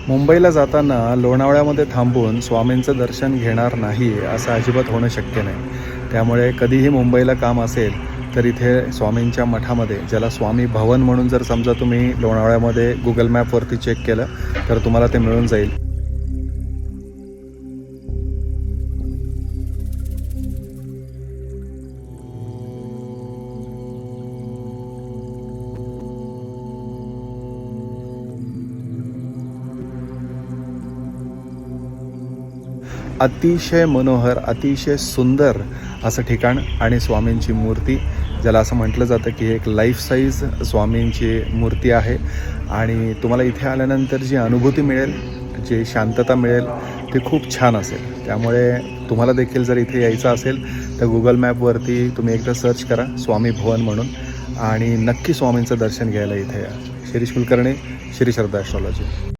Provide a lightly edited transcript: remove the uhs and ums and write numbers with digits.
मुंबईला जाताना लोणावळ्यामध्ये थांबून स्वामींचं दर्शन घेणार नाही असं अजिबात होणं शक्य नाही. त्यामुळे कधीही मुंबईला काम असेल तर इथे स्वामींच्या मठामध्ये, ज्याला स्वामी भवन म्हणून जर समजा तुम्ही लोणावळ्यामध्ये गुगल मॅपवरती चेक केलं तर तुम्हाला ते मिळून जाईल. अतिशय मनोहर, अतिशय सुंदर असं ठिकाण आणि स्वामींची मूर्ती, ज्याला असं म्हटलं जातं की एक लाईफ साईज स्वामींची मूर्ती आहे. आणि तुम्हाला इथे आल्यानंतर जी अनुभूती मिळेल, जी शांतता मिळेल, ती खूप छान असेल. त्यामुळे तुम्हाला देखील जर इथे यायचं असेल तर गुगल मॅपवरती तुम्ही एकदा सर्च करा स्वामी भवन म्हणून आणि नक्की स्वामींचं दर्शन घ्यायला इथे या. शिरीष कुलकर्णी, श्री श्रद्धा ॲस्ट्रॉलॉजी.